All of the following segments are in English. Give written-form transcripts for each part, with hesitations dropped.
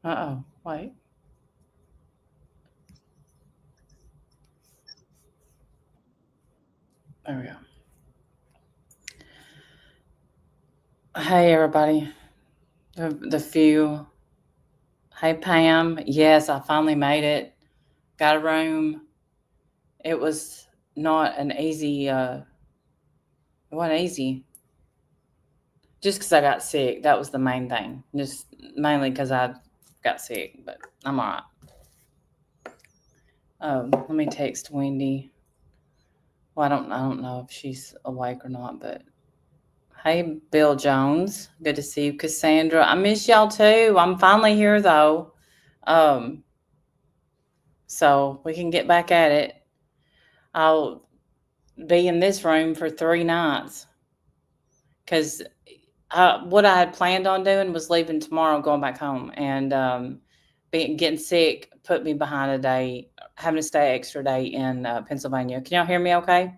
Uh-oh. Wait. There we go. Hey, everybody. The few. Hey, Pam. Yes, I finally made it. Got a room. It was not an easy, it wasn't easy. Just because I got sick. That was the main thing. Just mainly because I got sick, but I'm all right. Let me text Wendy. Well, I don't know if she's awake or not, but hey, Bill Jones. Good to see you, Cassandra. I miss y'all too. I'm finally here though. Um, so we can get back at it. I'll be in this room for 3 nights because what I had planned on doing was leaving tomorrow, going back home, and getting sick put me behind a day, having to stay extra day in Pennsylvania. Can y'all hear me? Okay.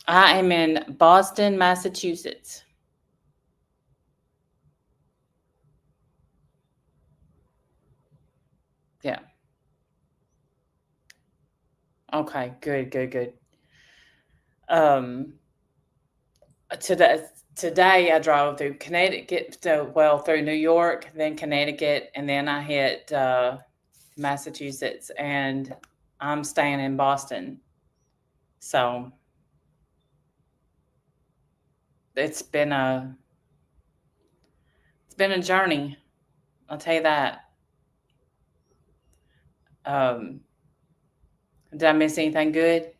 I am in Boston, Massachusetts. Yeah. Okay. Good. Good. Good. Um, today, today I drove through Connecticut, through New York, then Connecticut, and then I hit Massachusetts, and I'm staying in Boston. So it's been a it's been a journey. I'll tell you that. Um, did I miss anything good?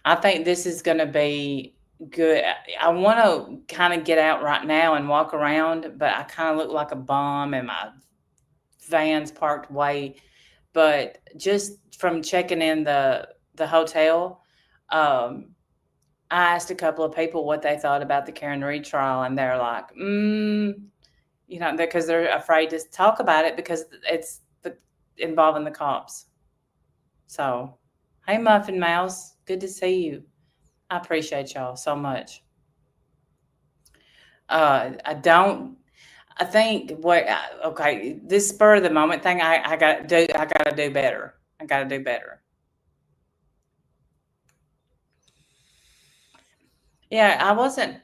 I think this is going to be good. I want to kind of get out right now and walk around, but I kind of look like a bum and my van's parked way. But just from checking in the hotel, um, I asked a couple of people what they thought about the Karen Reed trial, and they're like, because they're afraid to talk about it because it's involving the cops. So, hey, Muffin Mouse, good to see you. I appreciate y'all so much. I don't. I think okay, this spur of the moment thing. I got to do. I got to do better. I got to do better. Yeah, I wasn't.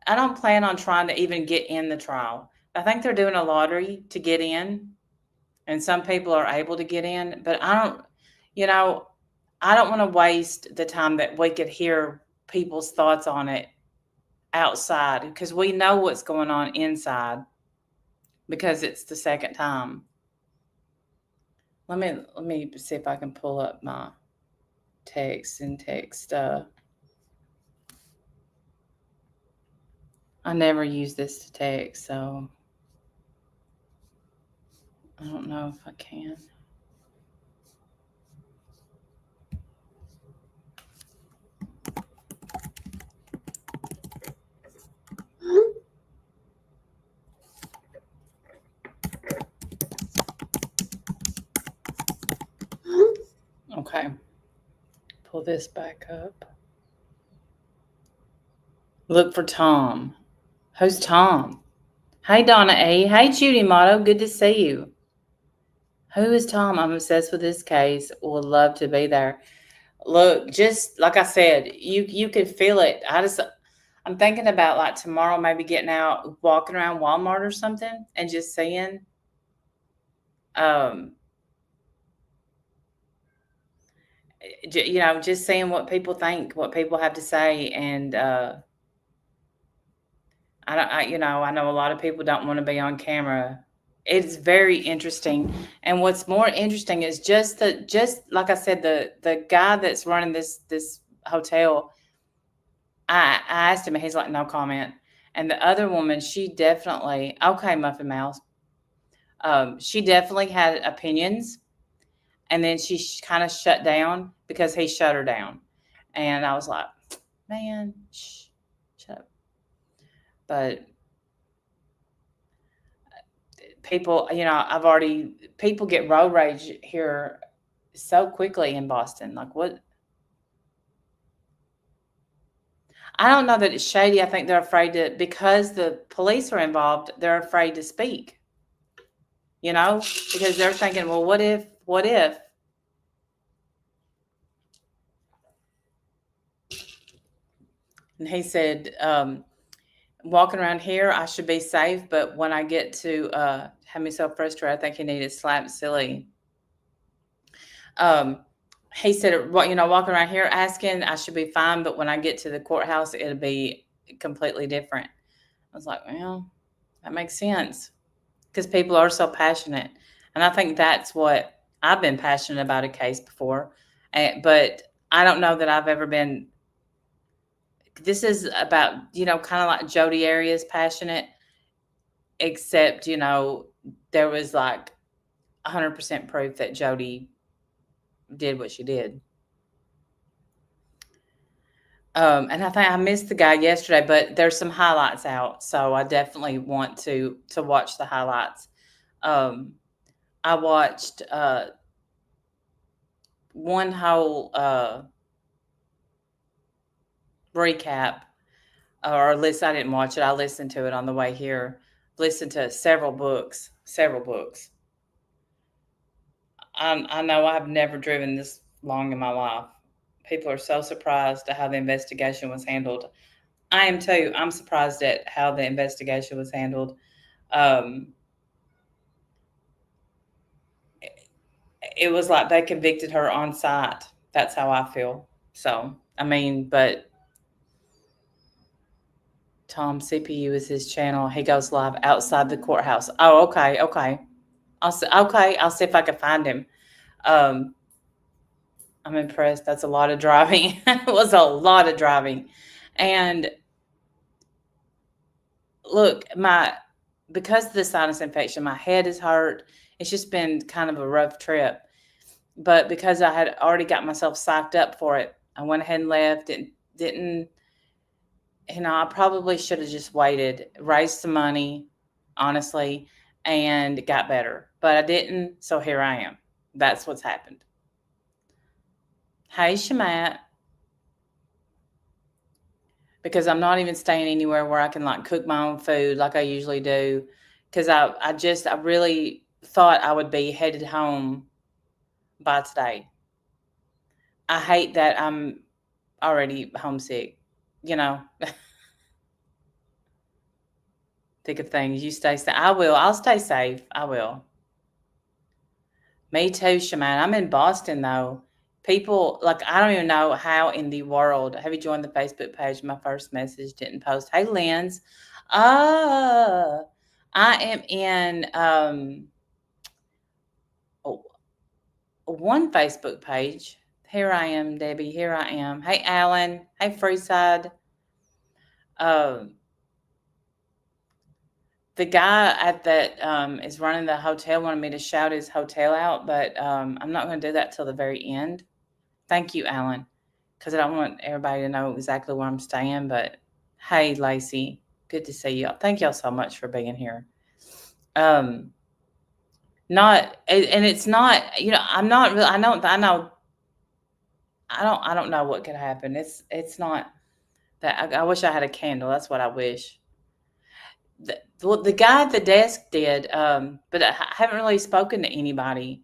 I don't plan on trying to even get in the trial. I think they're doing a lottery to get in, and some people are able to get in, but I don't. You know, I don't want to waste the time that we could hear people's thoughts on it outside because we know what's going on inside because it's the second time. Let me see if I can pull up my text and text. I never use this to text, so I don't know if I can. Okay, pull this back up. Look for Tom. Who's Tom? Hey, Donna A. Hey, Judy Motto. Good to see you. Who is Tom? I'm obsessed with this case. Would love to be there. Look, just like I said, you could feel it. I'm thinking about like tomorrow, maybe getting out, walking around Walmart or something, and just seeing, um, just seeing what people think, what people have to say, and I don't, I know a lot of people don't want to be on camera. It's very interesting, and what's more interesting is just like I said, the guy that's running this hotel. I asked him, and he's like, no comment. And the other woman, she definitely okay, Muffin Mouse. She definitely had opinions, and then she kind of shut down because he shut her down, and I was like, man, shut up. But people, people get road rage here so quickly in Boston. Like what? I don't know that it's shady. I think they're afraid to, because the police are involved, they're afraid to speak, because they're thinking, well, what if? And he said, walking around here, I should be safe, but when I get to have me so frustrated, I think he needed slapped silly. Um, he said, walking around here asking, I should be fine, but when I get to the courthouse, it'll be completely different. I was like, well, that makes sense because people are so passionate. And I think that's what I've been passionate about a case before. But I don't know that I've ever been. This is about, kind of like Jodi Arias passionate, except, there was like 100% proof that Jodi did what she did. And I think I missed the guy yesterday, but there's some highlights out, so I definitely want to watch the highlights. I watched one whole recap, or at least I didn't watch it. I listened to it on the way here. Listened to several books. I know I've never driven this long in my life. People are so surprised at how the investigation was handled. I am too. I'm surprised at how the investigation was handled. Um, it was like they convicted her on site. That's how I feel. So, I mean, but Tom CPU is his channel. He goes live outside the courthouse. Oh, okay, okay. I'll see if I can find him. Um, I'm impressed. That's a lot of driving. It was a lot of driving, and look, because of the sinus infection, my head is hurt. It's just been kind of a rough trip. But because I had already got myself psyched up for it, I went ahead and left. And didn't, I probably should have just waited, raised some money, honestly, and got better. But I didn't, so here I am. That's what's happened. Hey, Shamat. Because I'm not even staying anywhere where I can like cook my own food like I usually do. Because I really thought I would be headed home by today. I hate that I'm already homesick, you know. Think of things. You stay safe. I will. I'll stay safe. I will. Me too, Shaman. I'm in Boston though. People like I don't even know how in the world. Have you joined the Facebook page? My first message didn't post. Hey, Lens. Uh I am in oh, one Facebook page. Here I am, Debbie. Here I am. Hey, Alan. Hey, Freeside. Um the guy at that is running the hotel wanted me to shout his hotel out, but I'm not going to do that till the very end. Thank you, Alan, because I don't want everybody to know exactly where I'm staying. But hey, Lacey, good to see you. Thank y'all so much for being here. Not and it's not. I'm not really. I don't. I know. I don't know what could happen. It's not that. I wish I had a candle. That's what I wish. The guy at the desk did, but I haven't really spoken to anybody.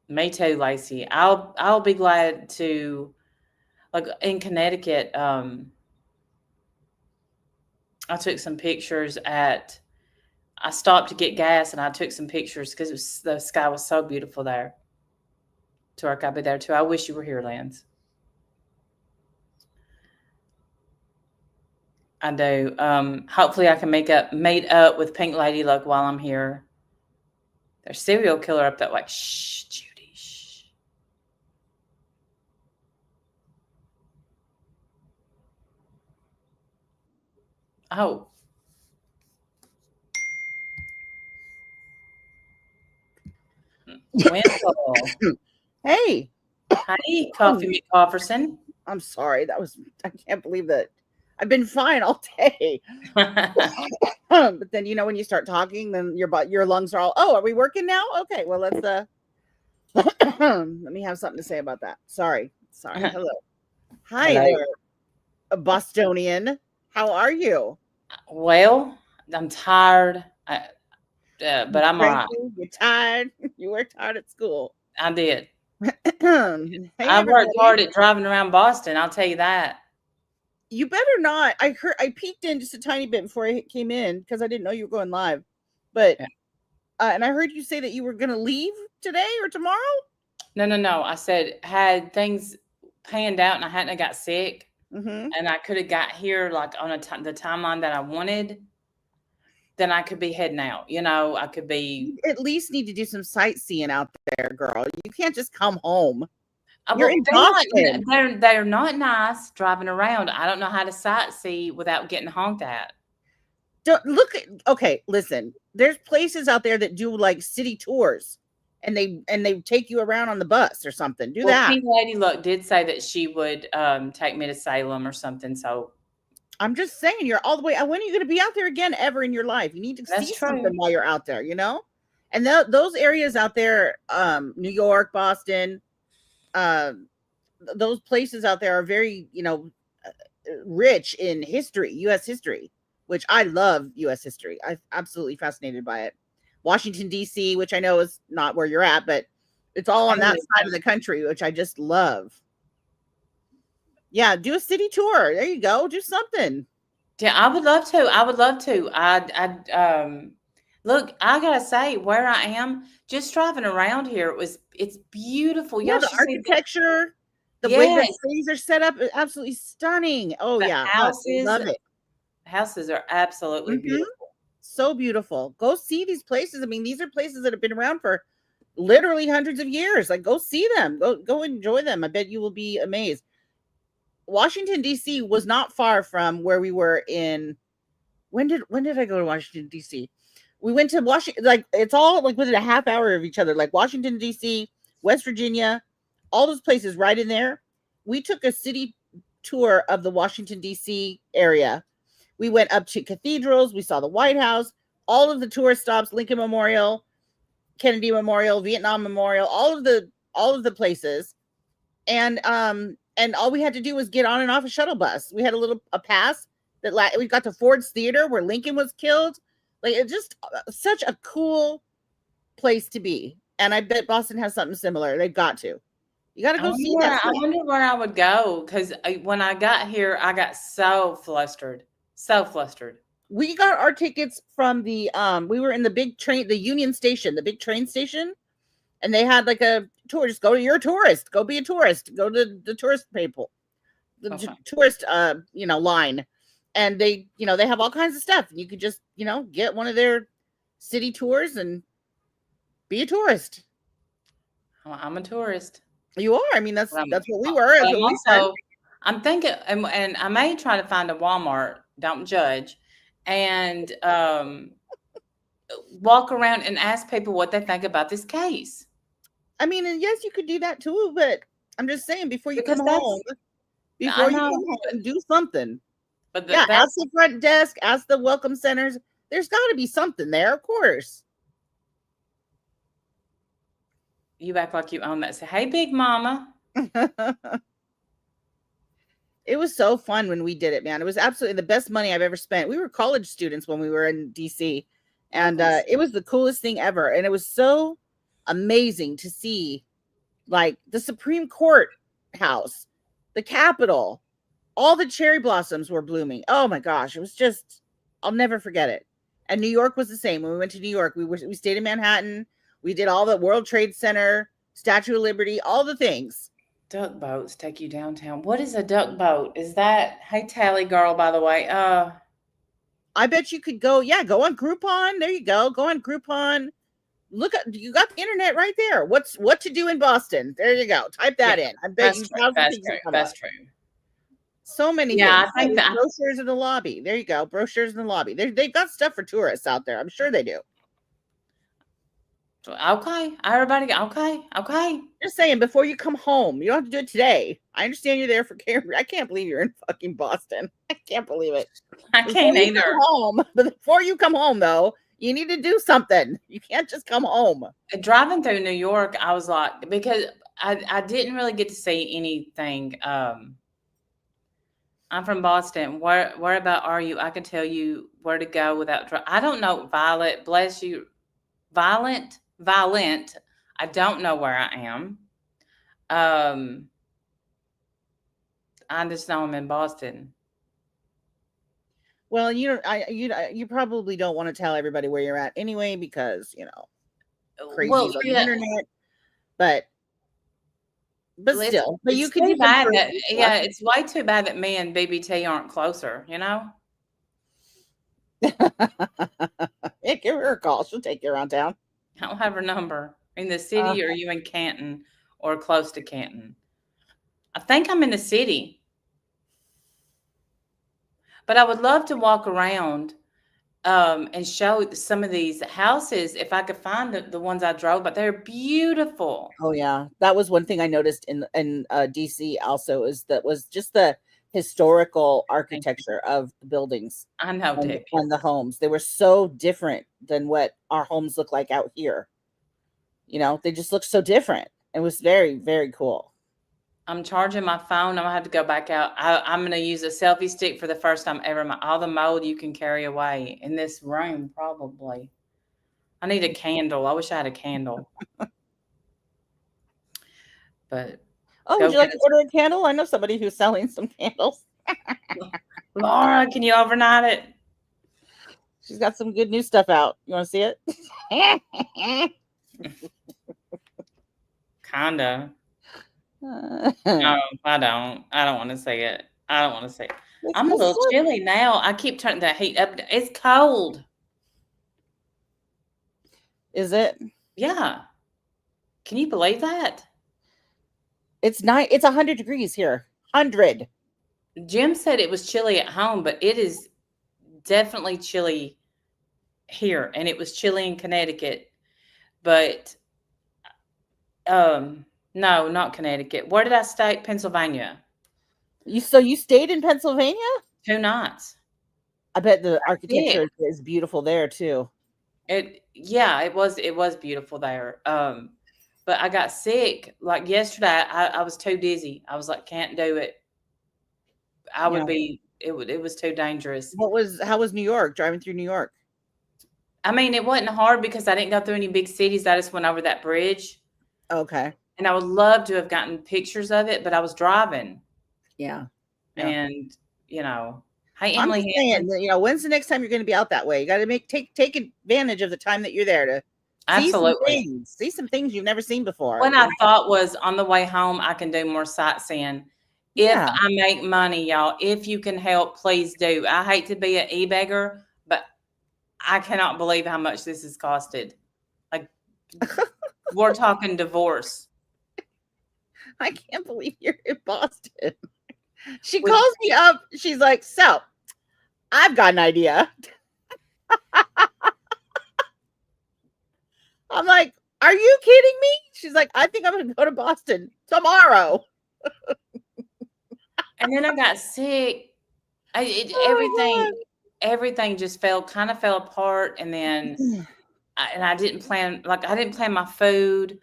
Me too, Lacey. I'll be glad to, like in Connecticut. I took some pictures at. I stopped to get gas and I took some pictures because the sky was so beautiful there. Torque, I'll be there too. I wish you were here, Lance. I do. Hopefully, I can meet up with Pink Lady Luck while I'm here. There's serial killer up that way. Shh, Judy. Shh. Oh. Wendell. Hey. Hey, Coffee McCofferson. I'm sorry. I can't believe that. I've been fine all day. But then, when you start talking, then your lungs are all, oh, are we working now? Okay, well, let's, let me have something to say about that. Sorry. Hello. Hi Hello. there, a Bostonian. How are you? Well, I'm tired, You but I'm all right. cranky? You tired? You worked hard at school. I did. Hey, I worked everybody. hard at driving around Boston. I'll tell you that. You better not. I peeked in just a tiny bit before I came in because I didn't know you were going live. But Yeah. and I heard you say that you were going to leave today or tomorrow. No, no, no. I said had things panned out and I hadn't got sick, Mm-hmm. and I could have got here like on the timeline that I wanted. Then I could be heading out. I could be. You at least need to do some sightseeing out there, girl. You can't just come home. You're Well, in Boston. they're not nice driving around. I don't know how to sightsee without getting honked at. Don't look at, okay, listen. There's places out there that do like city tours and they take you around on the bus or something. Do Well, that. Pink Lady Luck did say that she would take me to Salem or something. So I'm just saying you're all the way. When are you going to be out there again ever in your life? You need to that's see something true. while you're out there, you know? And those areas out there, New York, Boston, uh, those places out there are very, rich in history, U.S. history, which I love U.S. history. I'm absolutely fascinated by it. Washington, D.C., which I know is not where you're at, but it's all on that side of the country, which I just love. Yeah, do a city tour. There you go. Do something. Yeah, I would love to. I would love to. Look, I gotta say, where I am, just driving around here, it's beautiful. Yeah, Y'all the should see architecture, the way that yes, cities are set up is absolutely stunning. Oh the yeah, houses. love it. Houses are absolutely Mhm. beautiful. So beautiful. Go see these places. I mean, these are places that have been around for literally hundreds of years. Like, go see them. Go enjoy them. I bet you will be amazed. Washington D.C. was not far from where we were in. When did I go to Washington D.C.? We went to Washington. Like, it's all like within a half hour of each other. Like Washington D.C., West Virginia, all those places right in there. We took a city tour of the Washington D.C. area. We went up to cathedrals. We saw the White House, all of the tourist stops, Lincoln Memorial, Kennedy Memorial, Vietnam Memorial, all of the places. And all we had to do was get on and off a shuttle bus. We had a pass that we got to Ford's Theater where Lincoln was killed. Like, it's just such a cool place to be. And I bet Boston has something similar. They've got to. You got to go see that I stuff. wonder where I would go because when I got here, I got so flustered, so flustered. We got our tickets from we were in the big train, the Union Station, the big train station, and they had like a tour. Just go to your tourist, go be a tourist, go to the tourist people, the Okay. tourist line, and they have all kinds of stuff. You could just get one of their city tours and be a tourist. I'm a tourist. You are. I mean, But that's what we were. That's I'm what we said. also I'm thinking, and I may try to find a Walmart. Don't judge, and walk around and ask people what they think about this case I mean, and yes, you could do that too, but I'm just saying before you come because home, I know, do something. but Yeah, ask that's the front desk, ask the welcome centers. There's got to be something there, of course. you act like you own that. Say, hey, Big Mama. It was so fun when we did it, man. It was absolutely the best money I've ever spent. We were college students when we were in DC, and Nice. it was the coolest thing ever. And it was so amazing to see, like, the Supreme Court house, the Capitol, all the cherry blossoms were blooming. Oh my gosh, it was just, I'll never forget it. And New York was the same. When we went to New York, we stayed in Manhattan. We did all the World Trade Center, Statue of Liberty, all the things. Duck boats take you downtown. What is a duck boat? Is that hey Tally girl, by the way? I bet you could go, yeah, go on Groupon. There you go. Go on Groupon. Look at, you got the internet right there. What to do in Boston? There you go. Type that in. I bet That's you true. thousands That's things will true. come up. That's true. So many Yeah, things. I think that Brochures in the lobby. There you go. Brochures in the lobby. They've got stuff for tourists out there. I'm sure they do. okay. Everybody okay. Just saying, before you come home, you don't have to do it today. I understand you're there for care. I can't believe you're in fucking Boston. I can't believe it. I can't either. But before you come home, though, you need to do something. You can't just come home. Driving through New York, I was like, because I didn't really get to see anything. I'm from Boston. Where about are you? I can tell you where to go without I don't know, Violet. Bless you. Violent. I don't know where I am. Um, I just know I'm in Boston. Well, you probably don't want to tell everybody where you're at anyway because Well, crazies on the yeah, internet. But it's still, but it's too you can bad prove that some stuff. yeah, it's way too bad that me and BBT aren't closer. You know, Yeah, give her a call. She'll take you around town. I don't have her number in the Uh, city. Or are you in Canton or close to Canton? I think I'm in the city, but I would love to walk around and show some of these houses if I could find the ones I drove. But they're beautiful. oh yeah, that was one thing I noticed in DC also is that was just the historical Thank you. architecture of the buildings I know, Debbie. and the homes. They were so different than what our homes look like out here. They just look so different. It was very, very cool. I'm charging my phone. I'm gonna have to go back out. I'm gonna use a selfie stick for the first time ever. All the mold you can carry away in this room, probably. I need a candle. I wish I had a candle, but Oh, would go you get like to us. order a candle? I know somebody who's selling some candles. Laura, can you overnight it? She's got some good new stuff out. You want to see it? Kinda. No, it's I don't. I don't want to say it. I don't want to say it. I'm a because little chilly now. I keep turning the heat up. It's cold. is it? Yeah. Can you believe that? It's 100 degrees here. 100. Jim said it was chilly at home, but it is definitely chilly here, and it was chilly in Connecticut. But um, no, not Connecticut. Where did I stay? Pennsylvania. You stayed in Pennsylvania? 2 nights. I bet the Sick. architecture is beautiful there too. Yeah, it was beautiful there. But I got sick like yesterday. I was too dizzy. I was like, can't do it. I Yeah. would be. It was too dangerous. How was New York? Driving through New York? I mean, it wasn't hard because I didn't go through any big cities. I just went over that bridge, Okay. and I would love to have gotten pictures of it, but I was driving, Yeah. Yeah. and you know, hey I'm Emily just saying, Hampton, when's the next time you're going to be out that way? You got to take advantage of the time that you're there to absolutely. see some things you've never seen before. What I thought was on the way home, I can do more sightseeing. If Yeah. I make money, y'all, if you can help, please do. I hate to be an e-beggar, but I cannot believe how much this has costed. Like, we're talking divorce. I can't believe you're in Boston. She With calls me up. She's like, "So, I've got an idea." I'm like, "Are you kidding me?" She's like, "I think I'm going to go to Boston tomorrow." and then I got sick. Oh Everything just kind of fell apart, and then my god. I didn't plan my food.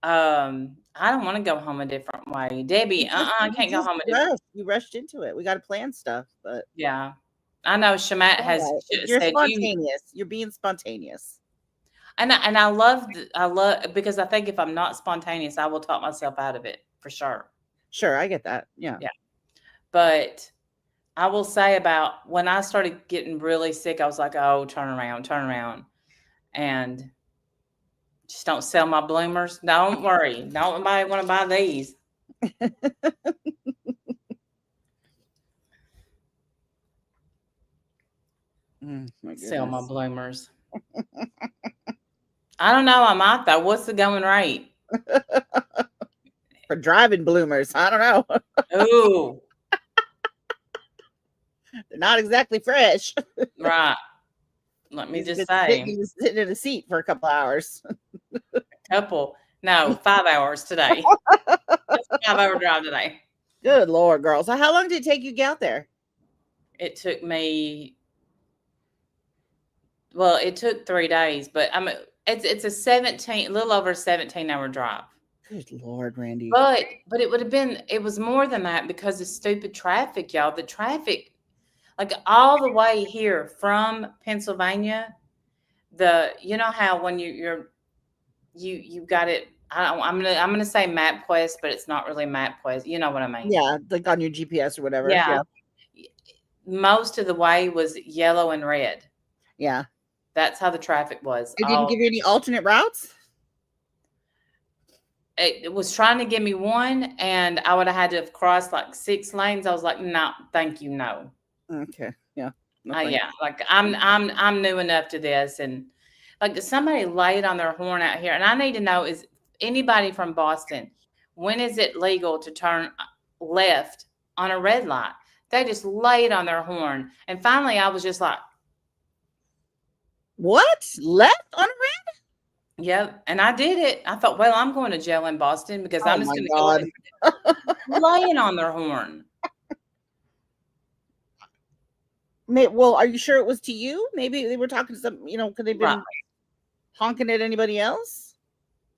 I don't want to go home a different way, Debbie. I You can't go just home a different. rushed. You rushed into it. We got to plan stuff, but Yeah, I know. Shamat all has right. You're said you, spontaneous. You're being spontaneous. and I love because I think if I'm not spontaneous, I will talk myself out of it for sure. Sure, I get that. Yeah. Yeah, but I will say about when I started getting really sick, I was like, oh, turn around, and just don't sell my bloomers. Don't worry, don't nobody want to buy these. My Sell my goodness. bloomers. I don't know. I might though. What's the going rate? For driving bloomers, I don't know. Ooh, They're not exactly fresh. right. Let me He's just been say, sitting in a seat for a couple hours. no, 5 hours today. Just a 5 hour drive today. Good Lord, girl. So how long did it take you to get out there? It took me. It took 3 days, but it's a little over 17-hour drive. Good Lord, Randy. But it was more than that because of stupid traffic, y'all. The traffic, like all the way here from Pennsylvania, you know how when you got it. I'm gonna say MapQuest, but it's not really MapQuest. You know what I mean? Yeah, like on your GPS or whatever. Yeah. Yeah. Most of the way was yellow and red. Yeah. That's how the traffic was. It didn't give you any alternate routes? It was trying to give me one, and I would have had to have crossed like 6 lanes. I was like, no, thank you, no. Okay. Yeah. No thanks. Yeah, like I'm new enough to this, and like somebody laid on their horn out here, and I need to know, is anybody from Boston, when is it legal to turn left on a red light? They just laid on their horn, and finally I was just like, What? Left on red? yep, and I did it. I thought, well, I'm going to jail in Boston because Oh I'm just my going to go God. ahead and laying on their horn. Well, are you sure it was to you? Maybe they were talking to some, could they've Right. been honking at anybody else?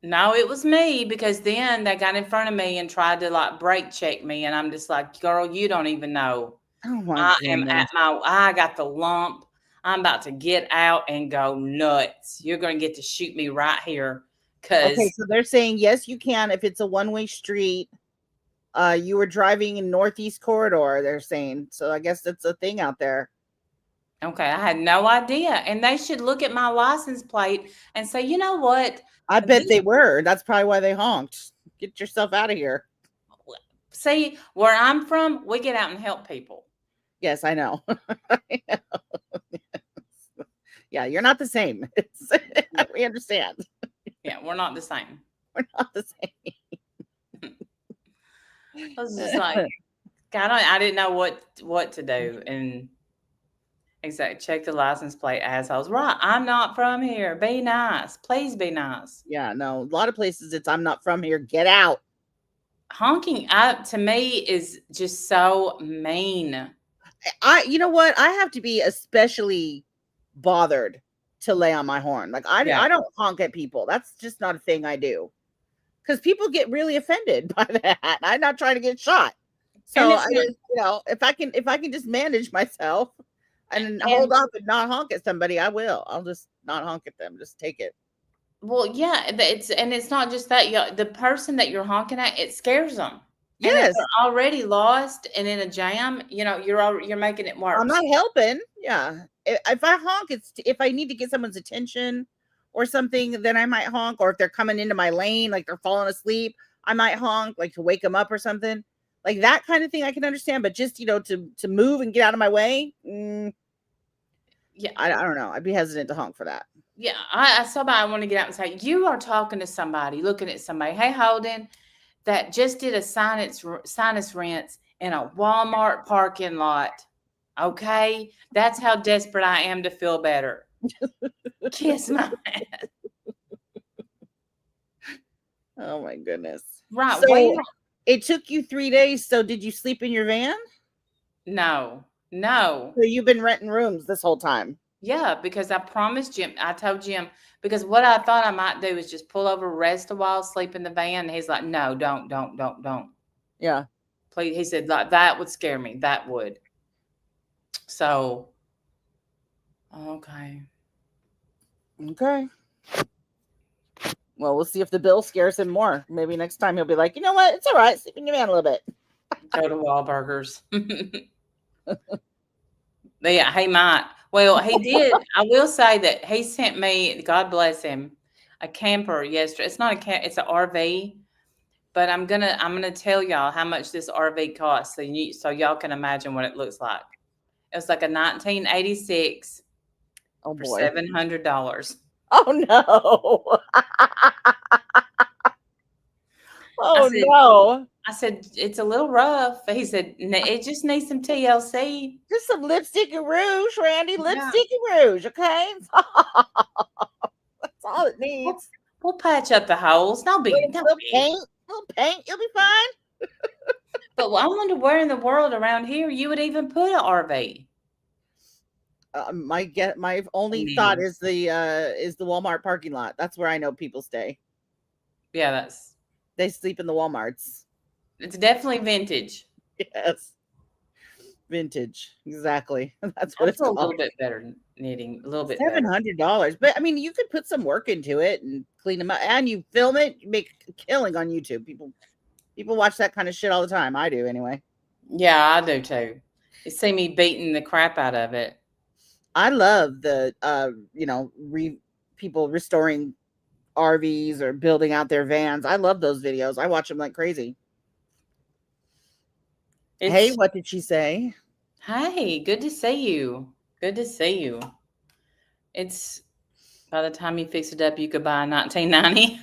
No, it was me because then they got in front of me and tried to like brake check me, and I'm just like, girl, you don't even know. Oh my I goodness. got the lump. I'm about to get out and go nuts. You're going to get to shoot me right here Okay, because, so they're saying yes, you can if it's a one-way street. You were driving in Northeast Corridor, they're saying. So I guess that's a thing out there. okay, I had no idea. And they should look at my license plate and say, you know what? I bet This, they were. That's probably why they honked. Get yourself out of here. see, where I'm from, we get out and help people. Yes, I know. Yeah, you're not the same. We understand. Yeah, we're not the same. We're not the same. I was just like, God, I didn't know what to do. And exactly, check the license plate, assholes. Right, I'm not from here. Be nice. Please be nice. Yeah, no. A lot of places it's I'm not from here. Get out. Honking up to me is just so mean. You know what? I have to be especially bothered to lay on my horn. Like Yeah. I don't honk at people. That's just not a thing I do. Because people get really offended by that. I'm not trying to get shot. And So it's not, if I can just manage myself and and hold up and not honk at somebody, I will. I'll just not honk at them. Just take it. well, yeah, it's not just that. The person that you're honking at, it scares them. And if Yes, they're already lost and in a jam, you're making it I'm worse. not helping. Yeah. If I honk, it's if I need to get someone's attention or something, then I might honk. Or if they're coming into my lane, like they're falling asleep, I might honk, like to wake them up or something. Like that kind of thing I can understand. But just, to move and get out of my way, Yeah, I don't know. I'd be hesitant to honk for that. yeah. I somebody I want to get out and say, you are talking to somebody, looking at somebody. Hey, Holden, that just did a sinus rinse in a Walmart parking lot. Okay, that's how desperate I am to feel better. Kiss my ass. Oh my goodness. Right. Well, So it took you 3 days. So did you sleep in your van? no, no. So you've been renting rooms this whole time. Yeah, because I promised Jim, I told Jim, because what I thought I might do is just pull over, rest a while, sleep in the van. And he's like, no, don't. Yeah. Please. He said, like, that would scare me. That would. So, okay. Okay. Well, we'll see if the bill scares him more. Maybe next time he'll be like, you know what? It's all right. Sleep in your van a little bit. Go to Wahlburgers. But yeah, he might. Well, he did. I will say that he sent me, God bless him, a camper yesterday. It's not a camp, it's an RV. But I'm gonna tell y'all how much this RV costs, so y'all can imagine what it looks like. It was like a 1986 Oh for boy. $700. Oh no. Oh said, no. I said it's a little rough. He said it just needs some TLC. Just some lipstick and rouge, Randy. Yeah, Lipstick and rouge, okay? That's all it we'll, needs. we'll patch up the holes. Don't be, don't Little be. paint. Little paint. You'll be fine. But I wonder where in the world around here you would even put an RV. My only thought is the Walmart parking lot. That's where I know people stay. Yeah, that's They sleep in the Walmarts. It's definitely vintage. Yes. Vintage. Exactly. That's what That's it's a called. little bit better knitting, a little bit better. $700. But I mean, you could put some work into it and clean them up, and you film it, you make a killing on YouTube. People watch that kind of shit all the time. I do anyway. Yeah, I do too. You see me beating the crap out of it. I love the people restoring RVs or building out their vans. I love those videos. I watch them like crazy. Hey, It's what did she say? hey, good to see you. Good to see you. It's by the time you fix it up, you could buy a 1990.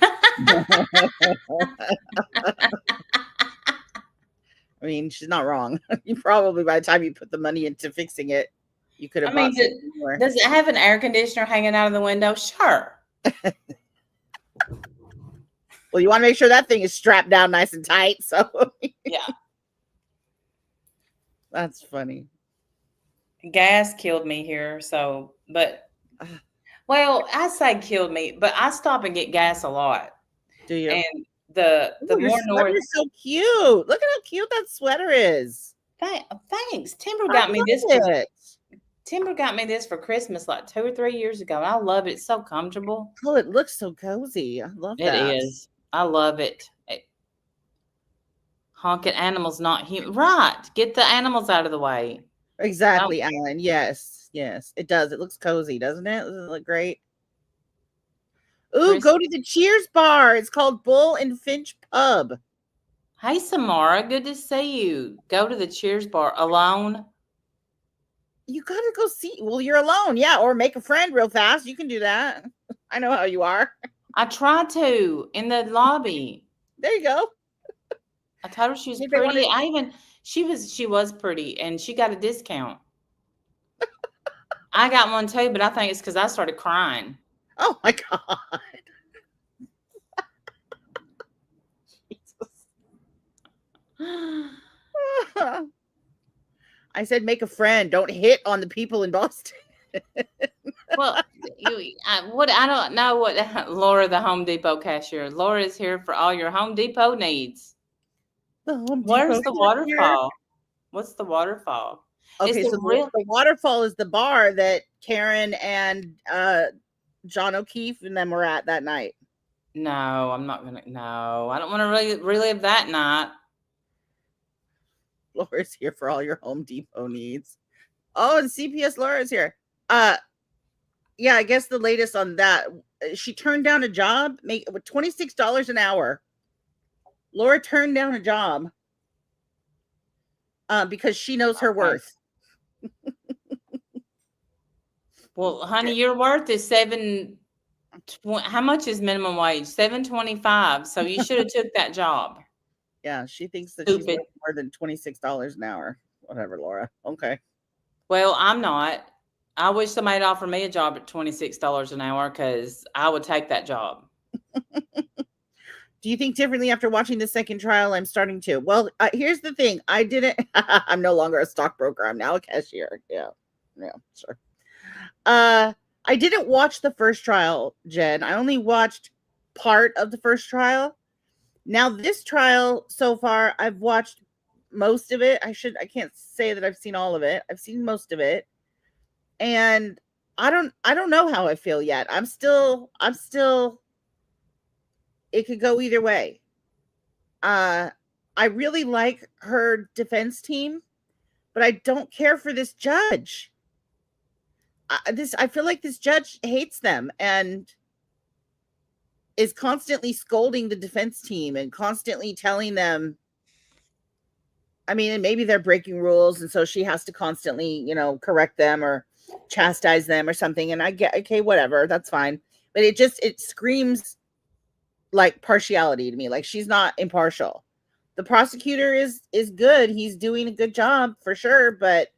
I mean, she's not wrong. You probably by the time you put the money into fixing it, you could I have mean, bought something more. does it have an air conditioner hanging out of the window? Sure. Well, you want to make sure that thing is strapped down nice and tight. So Yeah. that's funny. Gas killed me here, so but well, I say killed me, but I stop and get gas a lot. Do you? And the Oh, your more sweater north is so cute. Look at how cute that sweater is. thanks. Timber I got me this love for it. Timber got me this for Christmas like 2 or 3 years ago. And I love it. It's so comfortable. Oh, it looks so cozy. I love It that. is. I love it. Honking animals not human. Right. Get the animals out of the way. Exactly, Alan. Yes, yes, it does. It looks cozy, doesn't it? Doesn't it look great? Ooh, Chris. go to the Cheers bar. It's called Bull and Finch Pub. Hey Samara, good to see you. Go to the Cheers bar alone. You gotta go see. Well, you're alone, yeah, or make a friend real fast. You can do that. I know how you are. I tried to in the lobby. There you go. I told her she was Maybe they pretty. wanted. She was pretty and she got a discount. I got one too, but I think it's because I started crying. Oh my god. I said make a friend. Don't hit on the people in Boston. Well, I don't know what Laura, the Home Depot cashier. Laura is here for all your Home Depot needs. The Home Depot Where's the here. waterfall? What's the waterfall? It's Okay, the so real. the waterfall is the bar that Karen and John O'Keefe and them were at that night. No, I'm not gonna. No, I don't want to really relive that night. Laura's here for all your Home Depot needs. Oh, and CPS Laura's here. Yeah, I guess the latest on that. She turned down a job, make with $26 an hour. Laura turned down a job because she knows her worth. Well, honey, your worth is how much is minimum wage? $7.25. So you should have took that job. Yeah, she thinks that she's Stupid. worth more than $26 an hour. Whatever, Laura. Okay. Well, I'm not. I wish somebody'd offer me a job at $26 an hour because I would take that job. Do you think differently after watching the second trial? I'm starting to. Well, here's the thing. I didn't. I'm no longer a stockbroker. I'm now a cashier. Yeah, sure. I didn't watch the first trial, Jen. I only watched part of the first trial. Now, this trial so far, I've watched most of it. I can't say that I've seen all of it. I've seen most of it. And I don't know how I feel yet. I'm still it could go either way. I really like her defense team, but I don't care for this judge. I feel like this judge hates them and is constantly scolding the defense team and constantly telling them. I mean, and maybe they're breaking rules, and so she has to constantly, correct them or chastise them or something. And I get, okay, whatever, that's fine. But it screams like partiality to me. Like she's not impartial. The prosecutor is good. He's doing a good job for sure, but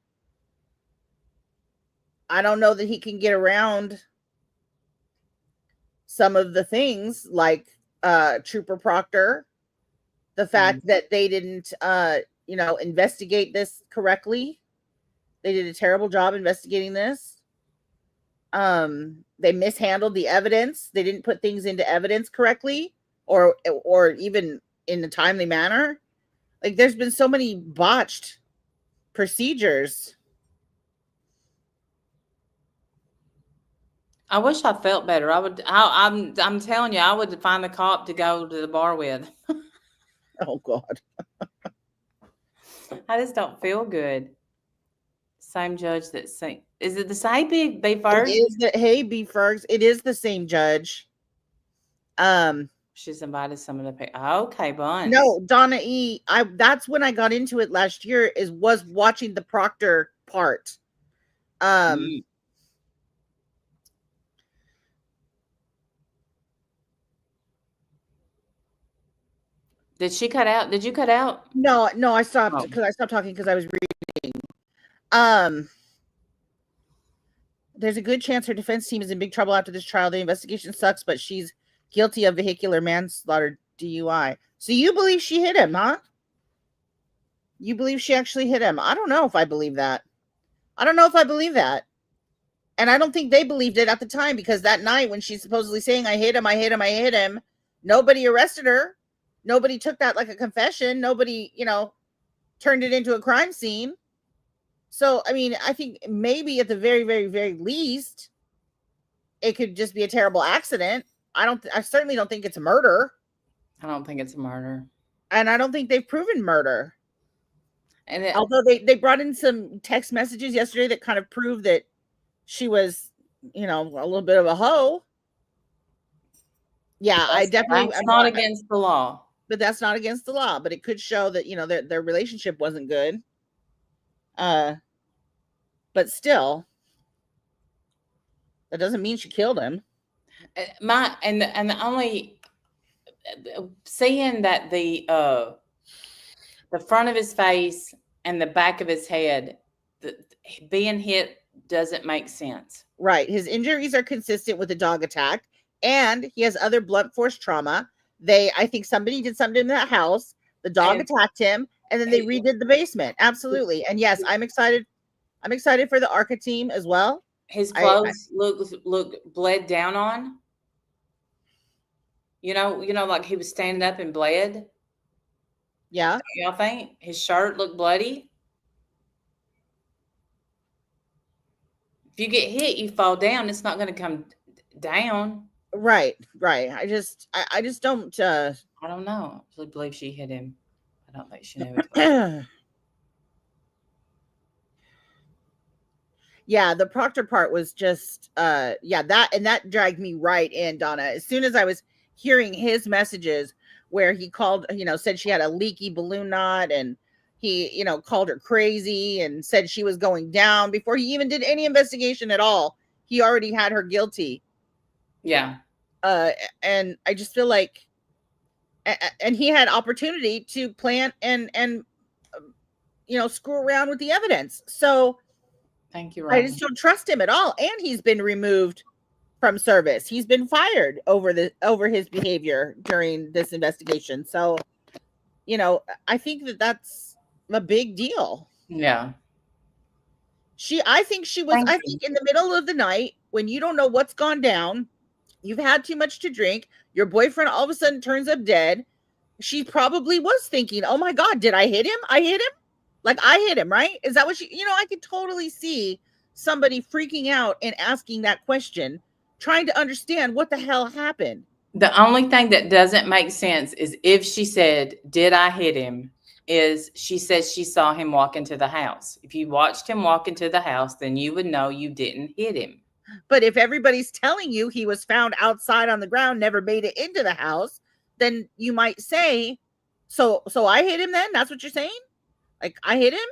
I don't know that he can get around some of the things like Trooper Proctor, the fact that they didn't investigate this correctly. They did a terrible job investigating this. They mishandled the evidence. They didn't put things into evidence correctly or even in a timely manner. Like, there's been so many botched procedures. I wish I felt better. I'm telling you, I would find a cop to go to the bar with. Oh God. I just don't feel good. Same judge that same. Is it the same B It first? is the hey B Fergs. It is the same judge. Um, She's invited some of the people. Okay, bunch. no, Donna E. That's when I got into it last year. Was watching the Proctor part. Um, Mm. Did she cut out? Did you cut out? no, I stopped Oh, because I stopped talking because I was reading. Um, there's a good chance her defense team is in big trouble after this trial. The investigation sucks, but she's guilty of vehicular manslaughter DUI. So you believe she hit him, huh? You believe she actually hit him? I don't know if I believe that. I don't know if I believe that. And I don't think they believed it at the time because that night when she's supposedly saying, I hit him, I hit him, I hit him, nobody arrested her. Nobody took that like a confession. Nobody, turned it into a crime scene. So, I mean, I think maybe at the very, very, very least, it could just be a terrible accident. I certainly don't think it's a murder. I don't think it's a murder. And I don't think they've proven murder. And it, Although they brought in some text messages yesterday that kind of proved that she was, a little bit of a hoe. Yeah, I definitely, that's not against the law. but that's not against the law. But it could show that their relationship wasn't good. But still, that doesn't mean she killed him. The only seeing that the front of his face and the back of his head, being hit doesn't make sense. Right. His injuries are consistent with a dog attack, and he has other blunt force trauma. I think somebody did something in that house. The dog And attacked him, and then they redid the basement. Absolutely. And yes, I'm excited. I'm excited for the ARCA team as well. his I clothes look bled down on. Like he was standing up and bled. Yeah. Y'all think his shirt looked bloody? If you get hit, you fall down. It's not going to come down. Right. I just don't. I don't know. I really believe she hit him. I don't think she knew it. Yeah, the Proctor part was just that dragged me right in, Donna. As soon as I was hearing his messages where he called, said she had a leaky balloon knot, and he, called her crazy and said she was going down before he even did any investigation at all. He already had her guilty. Yeah. And I just feel like and he had opportunity to plant and screw around with the evidence. So Thank you, I Ron. just don't trust him at all. And he's been removed from service. He's been fired over his behavior during this investigation. So, I think that's a big deal. Yeah. I think in the middle of the night when you don't know what's gone down, you've had too much to drink, your boyfriend all of a sudden turns up dead. She probably was thinking, oh my God, did I hit him? I hit him? Like I hit him, right? Is that what I could totally see somebody freaking out and asking that question, trying to understand what the hell happened. The only thing that doesn't make sense is if she said, "Did I hit him?" is she says she saw him walk into the house. If you watched him walk into the house, then you would know you didn't hit him. But if everybody's telling you he was found outside on the ground, never made it into the house, then you might say, so I hit him then? That's what you're saying? Like I hit him?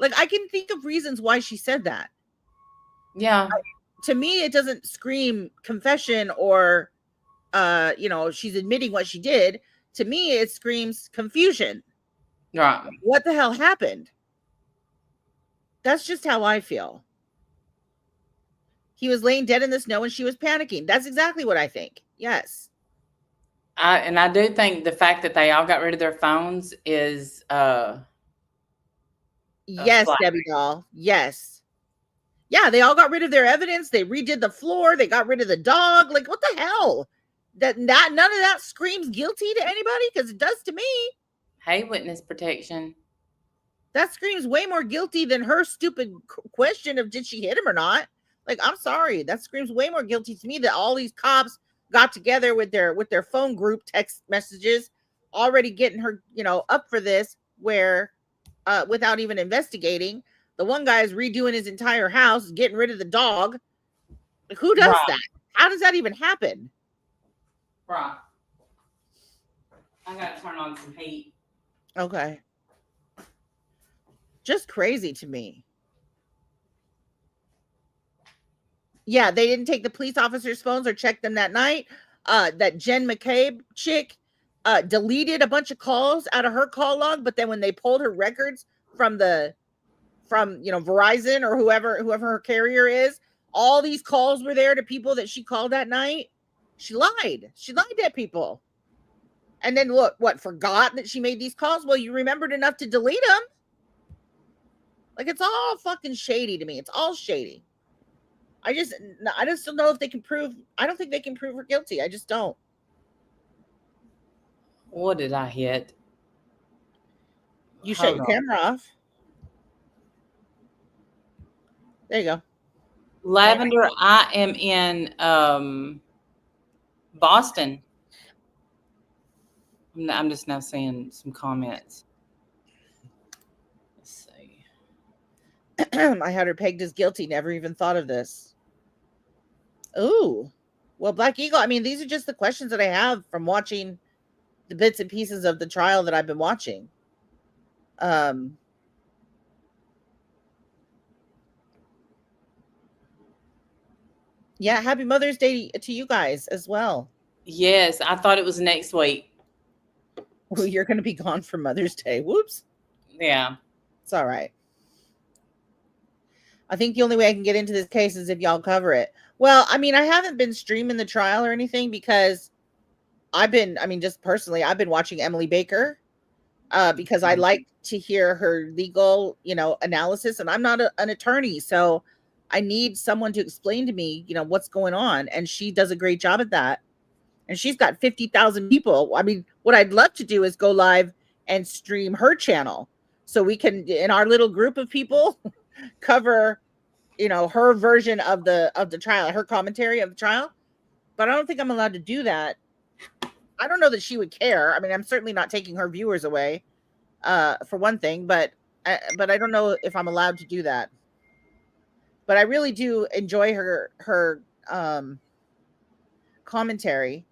Like I can think of reasons why she said that. Yeah. To me, it doesn't scream confession or she's admitting what she did. To me, it screams confusion. Right. What the hell happened? That's just how I feel. He was laying dead in the snow and she was panicking. That's exactly what I think. Yes. I do think the fact that they all got rid of their phones is yes, Debbie doll. Yes. Yeah, they all got rid of their evidence. They redid the floor. They got rid of the dog. Like, what the hell? That none of that screams guilty to anybody, because it does to me. Hey, witness protection. That screams way more guilty than her stupid question of did she hit him or not. Like, I'm sorry, that screams way more guilty to me that all these cops got together with their phone group text messages, already getting her, up for this, where without even investigating. The one guy is redoing his entire house, getting rid of the dog. Who does Right. that? How does that even happen? Right. I gotta turn on some heat. Okay. Just crazy to me. Yeah, they didn't take the police officers' phones or check them that night. That Jen McCabe chick deleted a bunch of calls out of her call log, but then when they pulled her records from Verizon or whoever her carrier is, all these calls were there to people that she called that night. She lied. She lied to people. And then look, what, forgot that she made these calls? Well, you remembered enough to delete them. Like, it's all fucking shady to me. It's all shady. I just don't know if they can prove. I don't think they can prove her guilty. I just don't. What did I hit? You shut Hold your on. camera off. There you go. Lavender, I am in Boston. I'm just now seeing some comments. Let's see. I had her pegged as guilty. Never even thought of this. Ooh. Well, Black Eagle, I mean, these are just the questions that I have from watching the bits and pieces of the trial that I've been watching. Um, yeah, happy Mother's Day to you guys as well. Yes, I thought it was next week. Well, you're going to be gone for Mother's Day. Whoops. Yeah. It's all right. I think the only way I can get into this case is if y'all cover it. Well, I mean, I haven't been streaming the trial or anything because just personally, I've been watching Emily Baker because I like to hear her legal, analysis. And I'm not an attorney. So I need someone to explain to me, what's going on. And she does a great job at that. And she's got 50,000 people. I mean, what I'd love to do is go live and stream her channel so we can, in our little group of people, cover her version of the trial, her commentary of the trial. But I don't think I'm allowed to do that. I don't know that she would care. I mean, I'm certainly not taking her viewers away, for one thing, but I don't know if I'm allowed to do that. But I really do enjoy her commentary,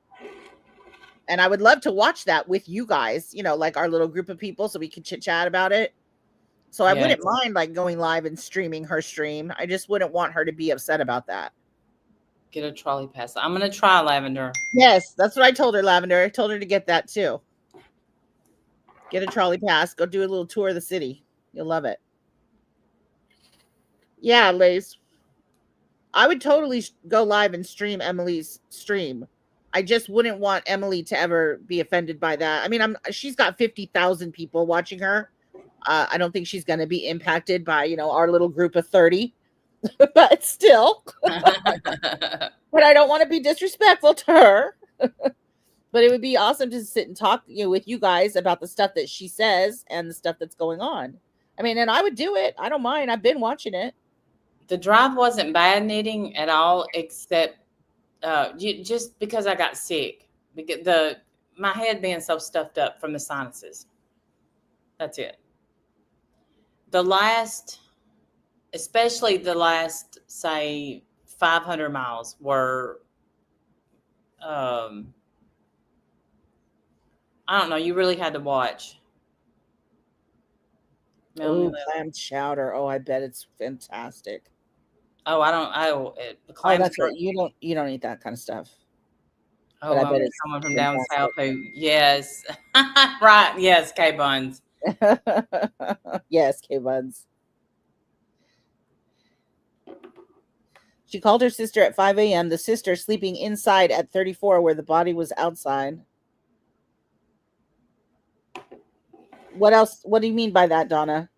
and I would love to watch that with you guys, like our little group of people, so we can chit chat about it. So I Yes. wouldn't mind like going live and streaming her stream. I just wouldn't want her to be upset about that. Get a trolley pass. I'm gonna try Lavender. Yes, that's what I told her, Lavender. I told her to get that too. Get a trolley pass. Go do a little tour of the city. You'll love it. Yeah, Liz. I would totally go live and stream Emily's stream. I just wouldn't want Emily to ever be offended by that. I mean, she's got 50,000 people watching her. I don't think she's going to be impacted by, our little group of 30. But still. But I don't want to be disrespectful to her. But it would be awesome to sit and talk, with you guys about the stuff that she says and the stuff that's going on. I mean, and I would do it. I don't mind. I've been watching it. The drive wasn't bad knitting at all, except just because I got sick. Because my head being so stuffed up from the sinuses. That's it. Especially the last, say, 500 miles were, I don't know, you really had to watch. Oh, clam chowder. Oh, I bet it's fantastic. Oh, the Oh, clams that's right. You don't eat that kind of stuff. Oh, But I bet it's someone from down fantastic. south who, yes, right, yes, K Buns. Yes, K Buns. She called her sister at 5 a.m. The sister sleeping inside at 34, where the body was outside. What else? What do you mean by that, Donna?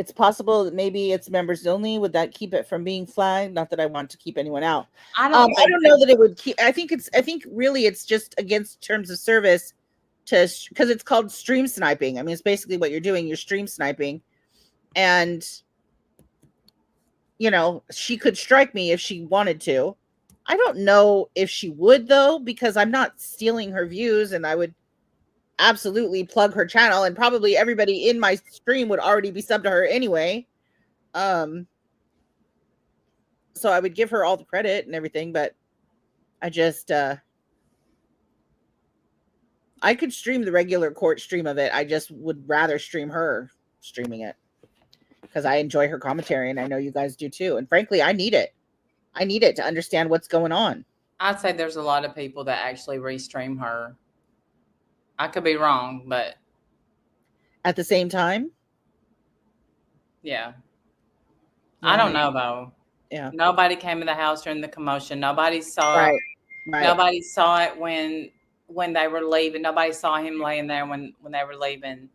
It's possible that maybe it's members only. Would that keep it from being flagged? Not that I want to keep anyone out. I don't I think don't that. know that it would keep. I think really it's just against terms of service to, because it's called stream sniping. I mean, it's basically what you're doing. You're stream sniping, and she could strike me if she wanted to. I don't know if she would though, because I'm not stealing her views, and I would absolutely plug her channel, and probably everybody in my stream would already be subbed to her anyway. Um, so I would give her all the credit and everything, but I just I could stream the regular court stream of it. I just would rather stream her streaming it because I enjoy her commentary, and I know you guys do too. And frankly, I need it. I need it to understand what's going on. I'd say there's a lot of people that actually restream her. I could be wrong, but At the same time, yeah. I yeah, don't maybe, know though. yeah, Nobody came in the house during the commotion. Nobody saw. right, right, Nobody saw it when they were leaving. Nobody saw him laying there when they were leaving.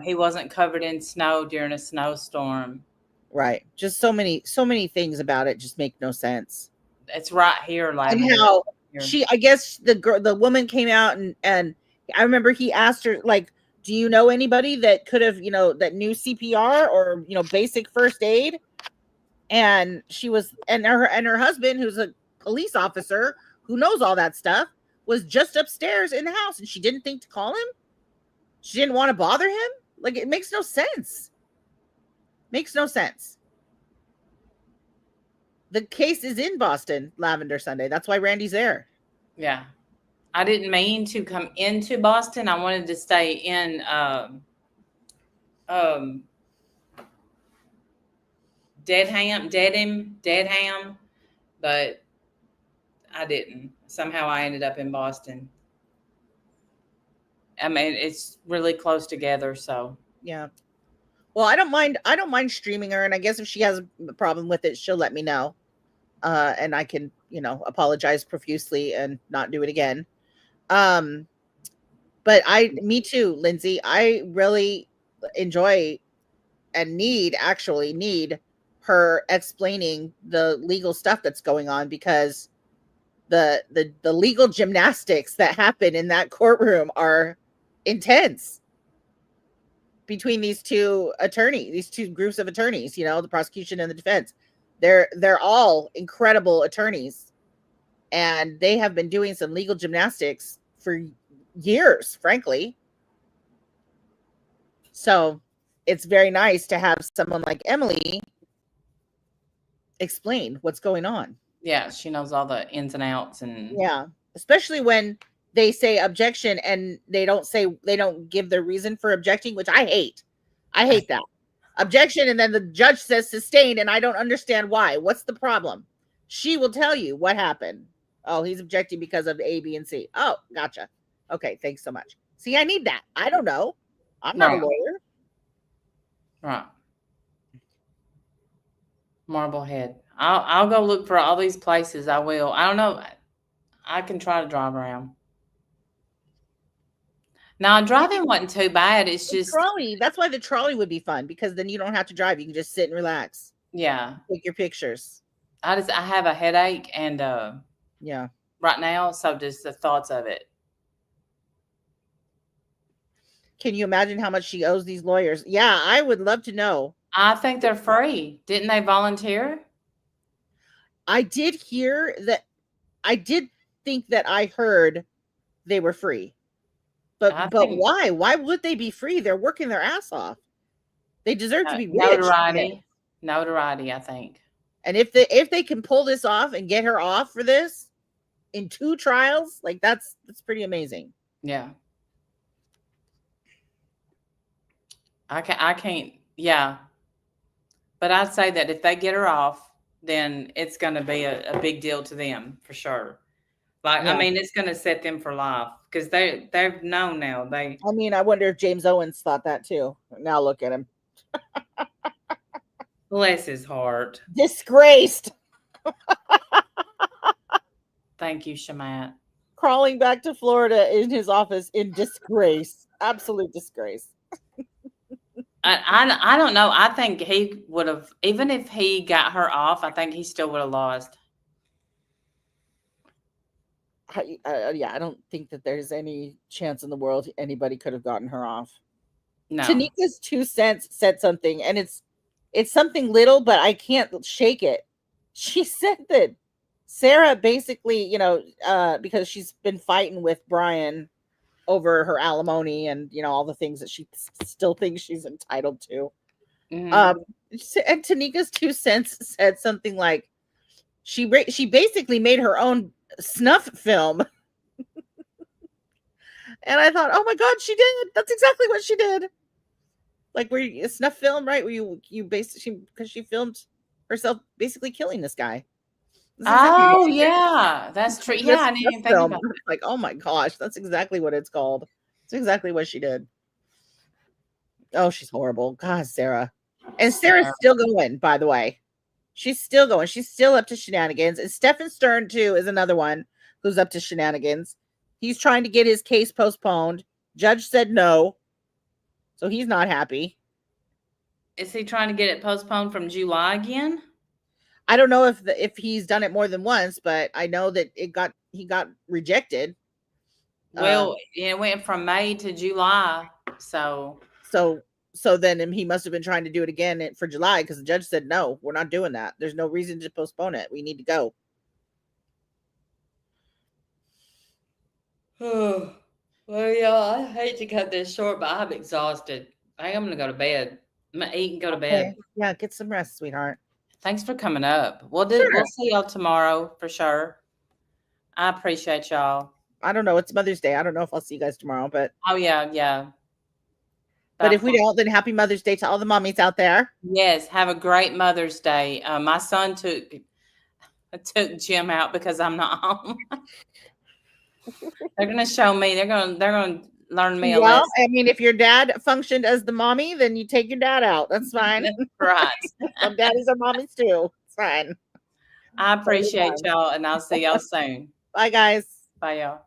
He wasn't covered in snow during a snowstorm. right. Just so many things about it just make no sense. It's right here, And Lavender. how Here. I guess the woman came out, and I remember he asked her, like, do you know anybody that could have, that knew CPR or, basic first aid? And she was, and her husband, who's a police officer who knows all that stuff, was just upstairs in the house, and she didn't think to call him. She didn't want to bother him. Like, it makes no sense. Makes no sense. The case is in Boston, Lavender Sunday. That's why Randy's there. Yeah. I didn't mean to come into Boston. I wanted to stay in um Dedham, but I didn't. Somehow I ended up in Boston. I mean, it's really close together, so Yeah. Well, I don't mind streaming her, and I guess if she has a problem with it, she'll let me know. And I can, apologize profusely and not do it again. Um, but me too, Lindsay. I really enjoy and need her explaining the legal stuff that's going on, because the legal gymnastics that happen in that courtroom are intense between these two groups of attorneys, the prosecution and the defense. They're all incredible attorneys, and they have been doing some legal gymnastics for years, frankly. So it's very nice to have someone like Emily explain what's going on. yeah, she knows all the ins and outs and Yeah, especially when they say objection and they don't give their reason for objecting, which I hate. I hate that. Objection, and then the judge says sustained, and I don't understand why. What's the problem? She will tell you what happened. Oh, he's objecting because of A, B, and C. Oh, gotcha. Okay, thanks so much. See, I need that. I don't know. I'm not a right, lawyer. right. Marblehead. I'll go look for all these places. I will. I don't know. I can try to drive around. Now driving wasn't too bad. It's The just trolley. That's why the trolley would be fun, because then you don't have to drive. You can just sit and relax, yeah. take your pictures. I have a headache and Yeah. right now, so just the thoughts of it. Can you imagine how much she owes these lawyers? Yeah, I would love to know. I think they're free. Didn't they volunteer? I did hear that. I did think that I heard they were free. I But think why? Why would they be free? They're working their ass off. They deserve to be rich. notoriety. Notoriety, I think. And if they can pull this off and get her off for this in 2 trials, like that's pretty amazing. Yeah. I can't yeah. But I'd say that if they get her off, then it's gonna be a big deal to them for sure. Like, I Yeah. mean, it's gonna set them for life because they've known now. I mean, I wonder if James Owens thought that too. Now look at him. Bless his heart. Disgraced. Thank you, Shamat. Crawling back to Florida in his office in disgrace. Absolute disgrace. I don't know. I think he would have, even if he got her off, I think he still would have lost. Yeah, I don't think that there's any chance in the world anybody could have gotten her off. No. Tanika's 2 cents said something, and it's something little, but I can't shake it. She said that Sarah basically, because she's been fighting with Brian over her alimony and all the things that she still thinks she's entitled to. Mhm. Um, and Tanika's 2 cents said something like she basically made her own snuff film, and I thought, oh my god, she did. That's exactly what she did. Like where a snuff film, right? Where you basically because she filmed herself basically killing this guy. That's exactly what Oh, she did. yeah. That's true. She made a Yeah, I didn't snuff even think film. about It's like, oh my gosh, that's exactly what it's called. It's exactly what she did. Oh, she's horrible. God, Sarah. And Sarah's that. still going, by the way. She's still going. She's still up to shenanigans. And Stefan Stern, too, is another one who's up to shenanigans. He's trying to get his case postponed. Judge said no. So he's not happy. Is he trying to get it postponed from July again? I don't know if he's done it more than once, but I know that he got rejected. Well, it went from May to July, so So then he must have been trying to do it again for July because the judge said no, we're not doing that. There's no reason to postpone it. We need to go. well, yeah, I hate to cut this short, but I'm exhausted. I think I'm gonna go to bed. I'm gonna eat and go to bed. Okay. Yeah, get some rest, sweetheart. Thanks for coming up. We'll Sure. see y'all tomorrow for sure. I appreciate y'all. I don't know. It's Mother's Day. I don't know if I'll see you guys tomorrow, Oh yeah, yeah. but Bye if we for don't, then happy Mother's Day to all the mommies out there. yes. Have a great Mother's Day. My son took Jim out because I'm not home. They're gonna show me. They're gonna learn me a Well, lesson. I mean, if your dad functioned as the mommy, then you take your dad out. That's fine. That's right. Some daddies are mommies too. It's fine. I Totally appreciate fine. y'all, and I'll see y'all soon. Bye, guys. Bye, y'all.